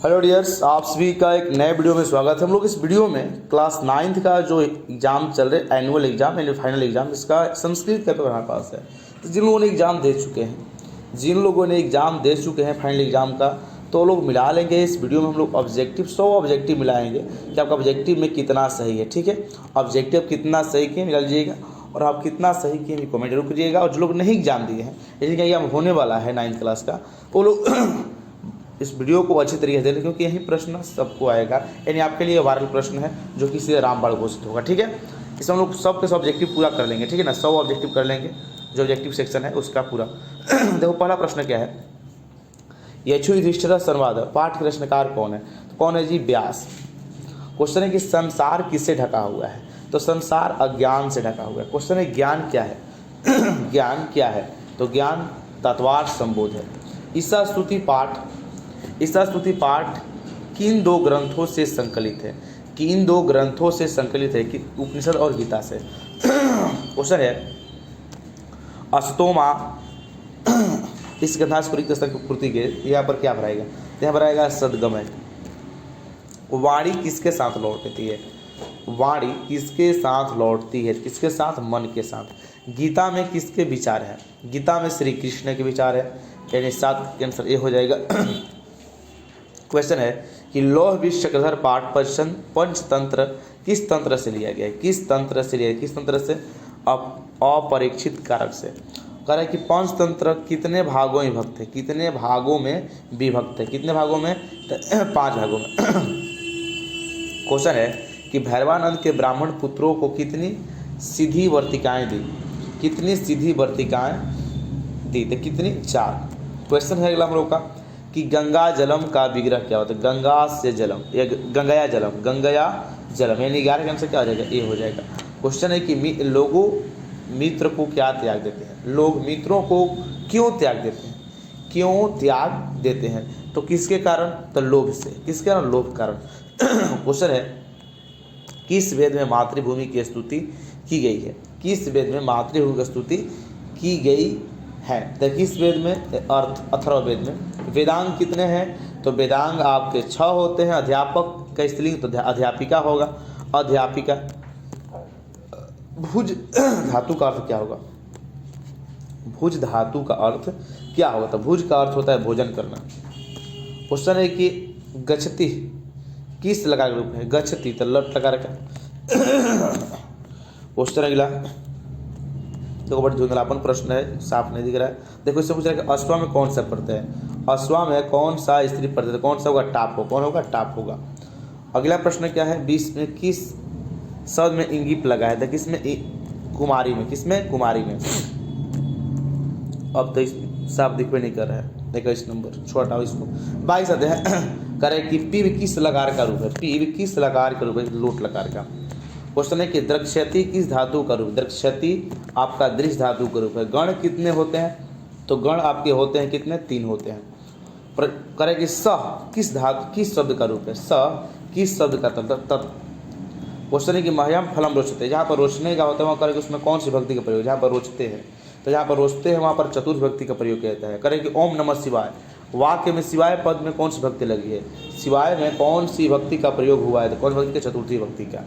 Hello dears, आप सभी का एक नए वीडियो में स्वागत है। हम लोग इस वीडियो में क्लास 9th का जो एग्ज़ाम चल रहे एनुअल एग्ज़ाम यानी फाइनल एग्ज़ाम, इसका संस्कृत का पेपर हमारे पास है। तो जिन लोगों ने एग्ज़ाम दे चुके हैं फाइनल एग्ज़ाम का, तो वो लोग मिला लेंगे। इस वीडियो में हम लोग ऑब्जेक्टिव 100 ऑब्जेक्टिव मिलाएंगे कि आपका ऑब्जेक्टिव में कितना सही है। ठीक है, ऑब्जेक्टिव कितना सही किए मिला लीजिएगा, और आप कितना सही किए कमेंट जरूर करिएगा। और जो लोग नहीं एग्ज़ाम दिए हैं, लेकिन एग्जाम होने वाला है 9th क्लास का, वो लोग इस वीडियो को अच्छी तरीके से देखें, क्योंकि यही प्रश्न सबको आएगा। यानी आपके लिए वायरल प्रश्न है जो कि सीधे रामबाण घोषित होगा। ठीक है, इसमें हम लोग सब के सब ऑब्जेक्टिव पूरा कर लेंगे। ठीक है ना, 100 ऑब्जेक्टिव कर लेंगे जो ऑब्जेक्टिव सेक्शन है उसका पूरा। देखो पहला प्रश्न क्या है, यक्षु युधिष्ठिर संवाद, पाठ के रचनाकार कौन है? तो कौन है जी? व्यास। क्वेश्चन है कि संसार किससे ढका हुआ है? तो संसार अज्ञान से ढका हुआ है। क्वेश्चन है ज्ञान क्या है? ज्ञान क्या है? तो ज्ञान तत्वार्थ संबोध है। ईसा स्तुति पाठ किन दो ग्रंथों से संकलित है? किन दो ग्रंथों से संकलित है? कि उपनिषद और गीता से। क्वेश्चन है अस्तोमा इस ग्रंथास्पुरी कृति के यहाँ पर क्या भराएगा? यहाँ भराएगा सदगमय। वाणी किसके साथ लौटती है? वाणी किसके साथ लौटती है? किसके साथ? मन के साथ। गीता में किसके विचार है? गीता में श्री कृष्ण के विचार है, यानी 7 के आंसर ये हो जाएगा। क्वेश्चन है कि लौह विष चक्रधर पाठ पंचतंत्र किस तंत्र से लिया गया है? किस तंत्र से लिया है? किस तंत्र से? अपरीक्षित कारक से। कह रहा है कि पंचतंत्र कितने भागों में विभक्त है? कितने भागों में विभक्त है? कितने भागों में? 5 भागों में। क्वेश्चन है कि भैरवानंद के ब्राह्मण पुत्रों को कितनी सीधी वर्तिकाएं दी? कितनी सीधी वर्तिकाएं दी? तो कितनी? 4। क्वेश्चन है अगला हम लोग का कि गंगा जलम का विग्रह क्या होता है? गंगा से जलम या गंगया जलम यानी 11 के आंसर क्या हो जाएगा? ए हो जाएगा। क्वेश्चन है कि लोगों मित्र को क्या त्याग देते हैं? लोग मित्रों को क्यों त्याग देते हैं? क्यों त्याग देते हैं? तो किसके कारण? तो लोभ से। किसके कारण? लोभ कारण। क्वेश्चन है किस वेद में मातृभूमि की स्तुति की गई है? किस वेद में मातृभूमि की स्तुति की गई है? तो किस वेद में? अथर्ववेद में। वेदांग कितने हैं? तो वेदांग आपके 6 होते हैं। अध्यापक का स्त्रीलिंग तो अध्यापिका होगा। अध्यापिका। भुज धातु का अर्थ क्या होगा? भुज धातु का अर्थ क्या होगा? तो भुज का अर्थ होता है भोजन करना। क्वेश्चन है कि गच्छति किस लकार का रूप है? गच्छति तो लट लकार का। क्वेश्चन अगला देखो, बड़ा धुंधलापन प्रश्न है, साफ नहीं दिख रहा है। देखो इससे पूछ रहा है कि अश्वा में कौन सा प्रत्यय है? अश्वा में कौन सा स्त्री प्रत्यय? कौन सा होगा? टाप हो। कौन होगा? टाप होगा। अगला प्रश्न क्या है, 20 में किस शब्द में इंगिप लगा है? तो किसमें? कुमारी में। किसमें? कुमारी में। अब तो इस साफ दिखवे नहीं कर रहा है। देखो इस नंबर छोटा इसको 22 आते हैं। कह रहे कि पीव किस लकार का रूप है? पीव किस लकार का रूप है? लोट लकार का। क्वेश्चन है कि द्रक्षति किस धातु का रूप? द्रक्षति आपका दृश्य धातु का रूप है। गण कितने होते हैं? तो गण आपके होते हैं कितने? 3 होते हैं। पर करें कि स किस धातु किस शब्द का रूप है? स किस शब्द का तत्व? क्वेश्चन है कि मह्यम फलम रोचते, जहाँ पर रोचने का होता है वहाँ करें कि उसमें कौन सी भक्ति का प्रयोग? जहाँ पर रोचते हैं, तो जहाँ पर रोचते हैं वहाँ पर चतुर्थ भक्ति का प्रयोग किया जाता है। करें कि ओम नमः शिवाय, वाक्य में शिवाय पद में कौन सी भक्ति लगी है? शिवाय में कौन सी भक्ति का प्रयोग हुआ है? तो कौन भक्ति का? चतुर्थी भक्ति का।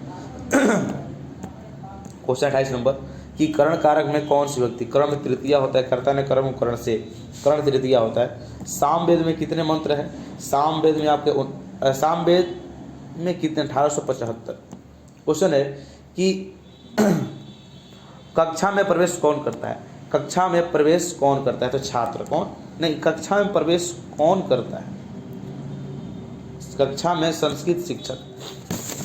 क्वेश्चन 28 नंबर कि करण कारक में कौन सी भक्ति? करण में तृतीया होता है। कर्ता ने कर्म करण से, करण तृतीया होता है। सामवेद में कितने मंत्र हैं? सामवेद में आपके सामवेद में कितने? 1875। क्वेश्चन है कि कक्षा में प्रवेश कौन करता है? कक्षा में प्रवेश कौन करता है? तो छात्र। कौन? नहीं, कक्षा में प्रवेश कौन करता है? कक्षा में संस्कृत शिक्षक।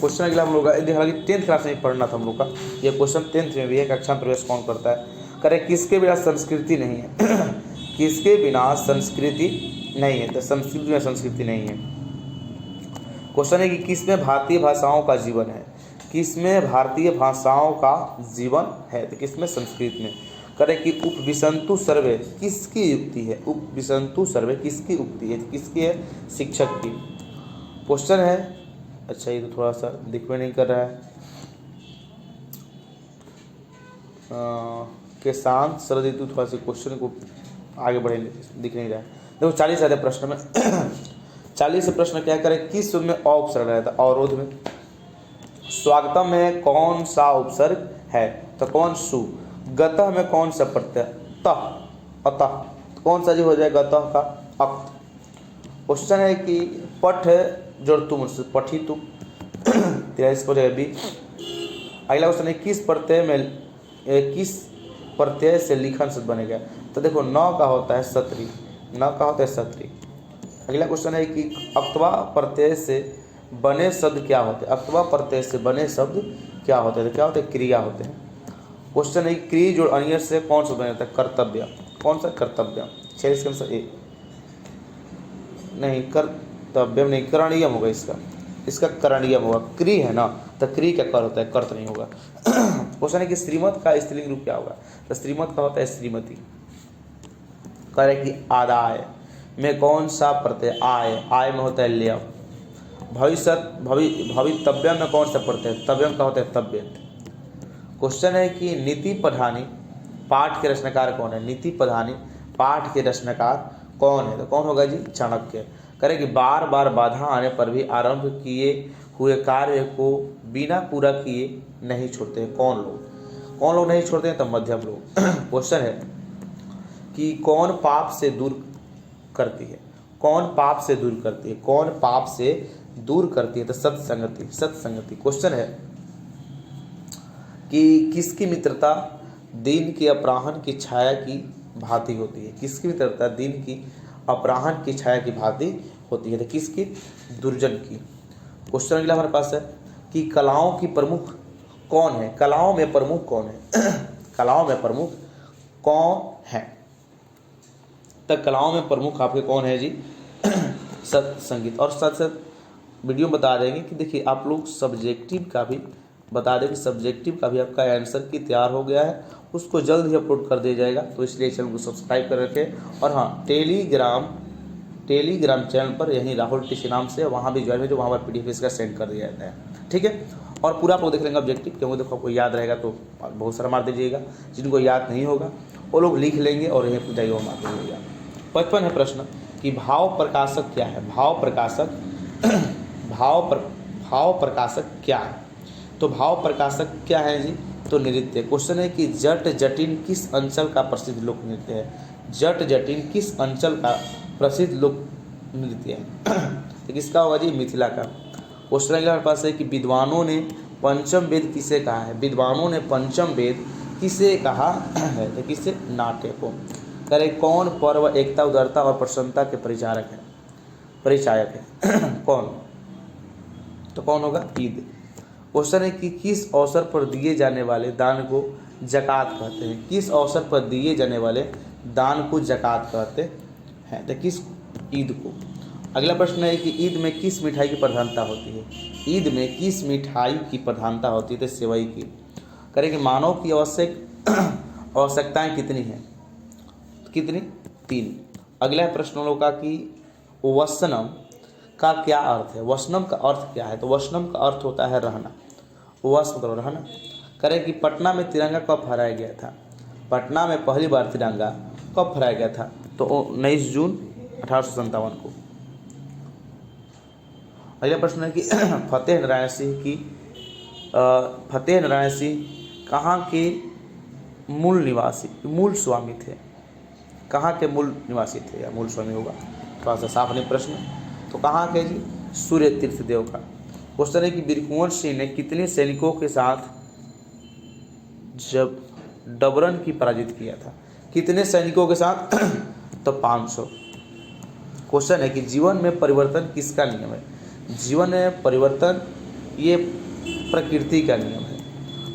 क्वेश्चन अगला हम लोग हालांकि 10th क्लास में पढ़ना था हम लोग का, ये क्वेश्चन 10th में भी है। कक्षा में प्रवेश कौन करता है? करे किसके बिना संस्कृति नहीं है? किसके बिना संस्कृति नहीं है? तो संस्कृत में संस्कृति नहीं है। क्वेश्चन है कि किसमें भारतीय भाषाओं का जीवन है? किसमें भारतीय भाषाओं का जीवन है? तो किसमें? संस्कृत में। करे कि उपविशन्तु सर्वे किसकी युक्ति है? उपविशन्तु सर्वे किसकी उक्ति है? किसकी है? शिक्षक की। क्वेश्चन है, अच्छा ये तो थोड़ा सा दिखवे नहीं कर रहा है, के शांत शरद ऋतु, थोड़ा सा क्वेश्चन को आगे बढ़ेंगे, दिख नहीं रहा है। देखो 40 आते प्रश्न में। 40 से प्रश्न क्या करें, किस सूत्र में अ उपसर्ग रहता है, अवरोध में। स्वागतम में कौन सा उपसर्ग है, तो कौन सु। गतः में कौन सा प्रत्यय, तः, अतः, कौन सा जी हो जाएगा गतः का अक्त। क्वेश्चन है कि पठ जोड़ तुम पठी तुम 23 हो जाएगा बी। अगला क्वेश्चन है किस प्रत्यय से लिखन शब्द बनेगा, तो देखो न का होता है सत्री, न का होता है सत्री। अगला क्वेश्चन है कि अक्तवा प्रत्यय से बने शब्द क्या होते हैं, अक्तवा प्रत्यय से बने शब्द क्या होते हैं, तो क्या होते हैं, क्रिया होते हैं। क्वेश्चन है क्रिया जोड़ अनियर से कौन सा बना जाता है, कर्तव्य। कौन सा, कर्तव्य। 6 इसके आंसर ए नहीं, कर्तव्य नहीं, करणीयम होगा इसका, इसका करणीयम होगा। क्री है ना, तो क्री क्या कर होता है, कर्त नहीं होगा। क्वेश्चन है कि श्रीमत का स्त्रीलिंग रूप क्या होगा, तो श्रीमत का होता है श्रीमती। कह रहे कि आदाय में कौन सा प्रत्यय, आय, आय में होता है लिया। भवितव्यम में कौन सा प्रत्यय, तव्यम का होता है तव्यंत। क्वेश्चन है कि नीति प्रधानी पाठ के रचनाकार कौन है, नीति प्रधानी पाठ के रचनाकार कौन है, तो कौन होगा जी, चाणक्य। करे कि बार बार बाधा आने पर भी आरंभ किए हुए कार्य को बिना पूरा किए नहीं छोड़ते हैं, कौन लोग नहीं छोड़ते हैं, तो मध्यम लोग। क्वेश्चन है कि कौन पाप से दूर करती है, कौन पाप से दूर करती है, कौन पाप से दूर करती है, तो सत्संगति, सत्संगति। क्वेश्चन है कि किसकी मित्रता दिन की अपराह्न की छाया की भांति होती है, किसकी मित्रता दिन की अपराह्न की छाया की भांति होती है, तो किसकी, दुर्जन की। क्वेश्चन अगला हमारे पास है कि कलाओं की प्रमुख कौन है, कलाओं में प्रमुख कौन है, कलाओं में प्रमुख कौन है, तो कलाओं में प्रमुख आपके कौन है जी, संगीत। और साथ साथ वीडियो बता देंगे कि देखिए आप लोग सब्जेक्टिव का भी बता दें कि सब्जेक्टिव का भी आपका आंसर की तैयार हो गया है, उसको जल्द ही अपलोड कर दिया जाएगा, तो इसलिए चैनल को सब्सक्राइब कर रखें। और हाँ, टेलीग्राम चैनल पर यही राहुल टीसी नाम से वहाँ भी ज्वाइन है, जो वहाँ पर PDF इसका सेंड कर दिया जाता है, ठीक है। और पूरा आप लोग देख लेंगे ऑब्जेक्टिव, क्योंकि देखो आपको याद रहेगा तो बहुत सारा मार दीजिएगा, जिनको याद नहीं होगा वो लोग लिख लेंगे और यहीं पूछ जाइए वो मार दीजिएगा। 55 है प्रश्न कि भाव प्रकाशक क्या है, भाव प्रकाशक भाव प्रकाशक क्या है, तो भाव प्रकाशक क्या है जी, तो नृत्य। क्वेश्चन है कि जट जटिन किस अंचल का प्रसिद्ध लोक नृत्य है, जट जटिन किस अंचल का प्रसिद्ध लोक नृत्य है, तो किसका होगा जी, मिथिला का। क्वेश्चन हमारे पास है कि विद्वानों ने पंचम वेद किसे कहा है, विद्वानों ने पंचम वेद किसे कहा है, तो किसे, नाट्य को। करे कौन पर्व एकता उदारता और प्रसन्नता के परिचायक है कौन, तो कौन होगा, ईद। क्वेश्चन है कि किस अवसर पर दिए जाने वाले दान को जकात कहते हैं, किस अवसर पर दिए जाने वाले दान को जकात कहते हैं, तो किस, ईद को। अगला प्रश्न है कि ईद में किस मिठाई की प्रधानता होती है, ईद में किस मिठाई की प्रधानता होती है, तो सेवई की। करें कि मानव की आवश्यकताएं कितनी हैं, कितनी, 3। अगला प्रश्न होगा कि वसनम का क्या अर्थ है, वसनम का अर्थ क्या है, तो वसनम का अर्थ होता है रहना, वस्न करो रहना। करें कि पटना में तिरंगा कब फहराया गया था, पटना में पहली बार तिरंगा कब फहराया गया था, तो 19 जून 1857 को। अगला प्रश्न है कि फतेह नारायण सिंह कहाँ के मूल स्वामी थे, कहाँ के मूल निवासी थे या मूल स्वामी होगा, थोड़ा सा साफ नहीं प्रश्न, तो कहाँ के जी, सूर्य तीर्थ देव का। क्वेश्चन है कि वीरकुंवर सिंह ने कितने सैनिकों के साथ जब डबरन की पराजित किया था, कितने सैनिकों के साथ, तो 500। क्वेश्चन है कि जीवन में परिवर्तन किसका नियम है, जीवन में परिवर्तन ये प्रकृति का नियम है।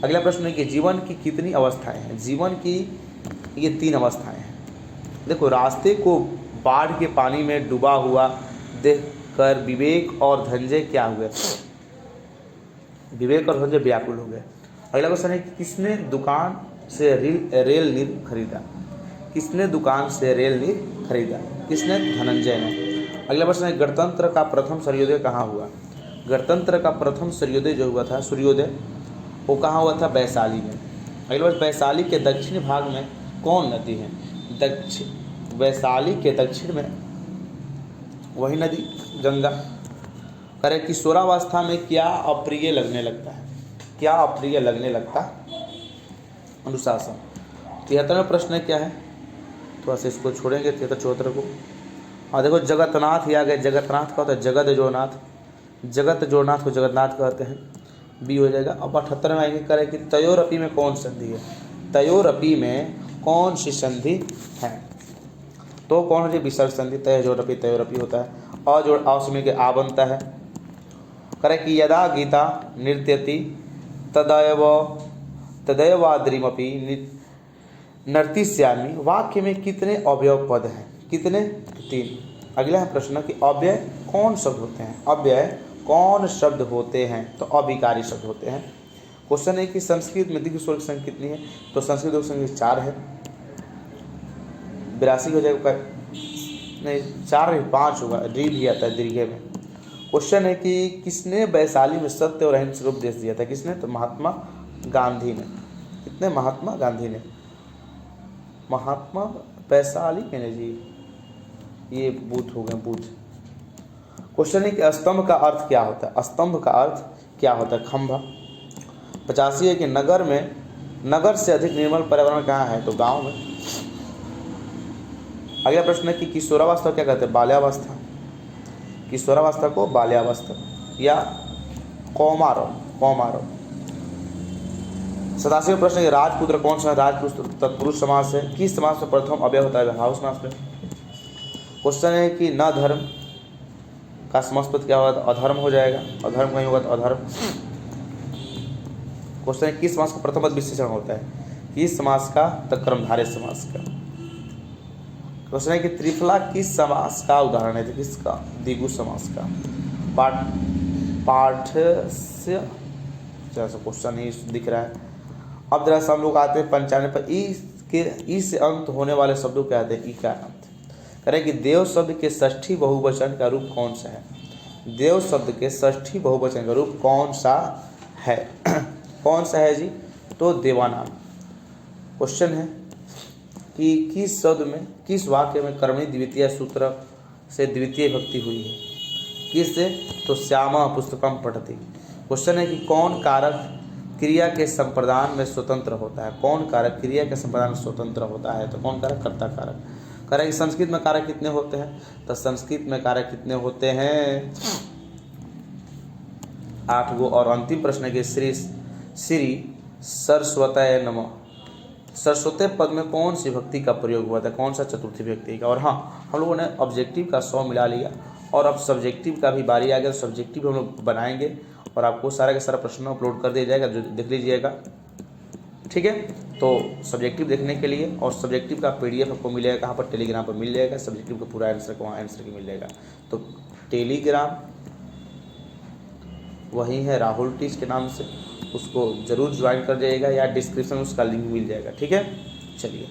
अगला प्रश्न है कि जीवन की कितनी अवस्थाएं हैं, जीवन की ये 3 अवस्थाएं हैं। देखो, रास्ते को बाढ़ के पानी में डूबा हुआ देखकर विवेक और धनंजय क्या हुए, विवेक और धनंजय व्याकुल हो गए। अगला क्वेश्चन है कि किसने दुकान से रेल नीर खरीदा, किसने दुकान से रेल नीर खरीदा, किसने, धनंजय ने। अगला प्रश्न है गणतंत्र का प्रथम सूर्योदय कहाँ हुआ, गणतंत्र का प्रथम सूर्योदय जो हुआ था, सूर्योदय वो कहाँ हुआ था, वैशाली में। अगला बात, वैशाली के दक्षिणी भाग में कौन नदी है, वैशाली के दक्षिण में वही नदी गंगा। करे किशोरावस्था में क्या अप्रिय लगने लगता है, क्या अप्रिय लगने लगता? अनुशासन। 73वां प्रश्न क्या है, थोड़ा सा इसको छोड़ेंगे 73-74 को। और देखो जगतनाथ ही आ गए। जगतनाथ का होता है जगत जोनाथ, जगत जोनाथ को जगन्नाथ कहते हैं, बी हो जाएगा। अब 78 में आएंगे, करें कि तयोरपी में कौन संधि है, तयोरपी में कौन सी संधि है? तो कौन होती है? विसर्ग संधि। तय जोरपी तयोरपि होता है। और जो आवश्यक के आ बनता है। करें कि यदा गीता नृत्यति तदयवाद्रिमपि नर्तिष्यामि, वाक्य में कितने अवयव पद हैं? कितने? 3। अगला है प्रश्न कि अव्यय कौन शब्द होते हैं? अव्यय कौन शब्द होते हैं? तो अविकारी शब्द होते हैं। क्वेश्चन है कि संस्कृत में दीर्घ स्वर की संख्या कितनी है? तो संस्कृत की संख्या 4 है। 82 हो जाएगा, नहीं 4 नहीं 5 होगा, डी भी आता है दीर्घे में। क्वेश्चन है कि किसने वैशाली में सत्य और अहिंसा का उपदेश दिया था? किसने? तो महात्मा गांधी ने। कितने? महात्मा गांधी ने। महात्मा वैशाली के ने जी, ये बुद्ध हो गए, बुद्ध। क्वेश्चन है कि स्तंभ का अर्थ क्या होता है? स्तंभ का अर्थ क्या होता है? खंभा। 85 है कि नगर में, नगर से अधिक निर्मल पर्यावरण कहाँ है? तो गांव में। अगला प्रश्न है कि किशोरावस्था क्या कहते हैं? बाल्यावस्था। किशोरावस्था को बाल्यावस्था या कौमारव, कौमारव। 87वां प्रश्न है राजपुत्र कौन सा है? राजपुत्र तत्पुरुष समास है। किस समास में प्रथम अव्यय होता है? हाउस समास में। क्वेश्चन है कि न धर्म का समास पद क्या होगा? अधर्म हो जाएगा। अधर्म कहीं होगा तो अधर्म। क्वेश्चन है किस समास का प्रथम पद विशेषण होता है? किस समास का? तो कर्मधारय समास का। क्वेश्चन है कि त्रिफला किस समास का उदाहरण है? तो किसका? द्विगु समास का। पाठ्य जैसा क्वेश्चन ही दिख रहा है। अब जरा हम लोग आते हैं 95 पर। ई से अंत होने वाले शब्दों क्या कहते हैं? ई का अंत। करें कि देव शब्द के षष्ठी बहुवचन का रूप कौन सा है? देव शब्द के षष्ठी बहुवचन का रूप कौन सा है? कौन सा है जी? तो देवानाम। क्वेश्चन है कि किस शब्द में, किस वाक्य में कर्मणि द्वितीय सूत्र से द्वितीय भक्ति हुई है? किससे? तो श्यामा पुस्तकम पठति। क्वेश्चन है कि कौन कारक क्रिया के संप्रदान में स्वतंत्र होता है? कौन कारक क्रिया के संप्रदान में स्वतंत्र होता है? तो कौन कारक? कर्ता कारक। करें संस्कृत में कारक कितने होते हैं? तो संस्कृत में कारक कितने होते हैं? 8 गो। और अंतिम प्रश्न है कि श्री सरस्वतये नमः, सरस्वती पद में कौन सी भक्ति का प्रयोग हुआ था? कौन सा? चतुर्थी व्यक्ति का। और हाँ, हम लोगों ने ऑब्जेक्टिव का 100 मिला लिया और अब सब्जेक्टिव का भी बारी आ गया। तो सब्जेक्टिव हम लोग बनाएंगे और आपको सारा का सारा प्रश्न अपलोड कर दिया जाएगा, जो देख लीजिएगा, ठीक है। तो सब्जेक्टिव देखने के लिए और सब्जेक्टिव का PDF आपको मिलेगा कहाँ पर? टेलीग्राम पर मिल जाएगा। सब्जेक्टिव का पूरा आंसर वहाँ आंसर की मिल जाएगा। तो टेलीग्राम वही है राहुल टीच के नाम से, उसको ज़रूर ज्वाइन कर जाइएगा या डिस्क्रिप्शन में उसका लिंक मिल जाएगा, ठीक है। चलिए।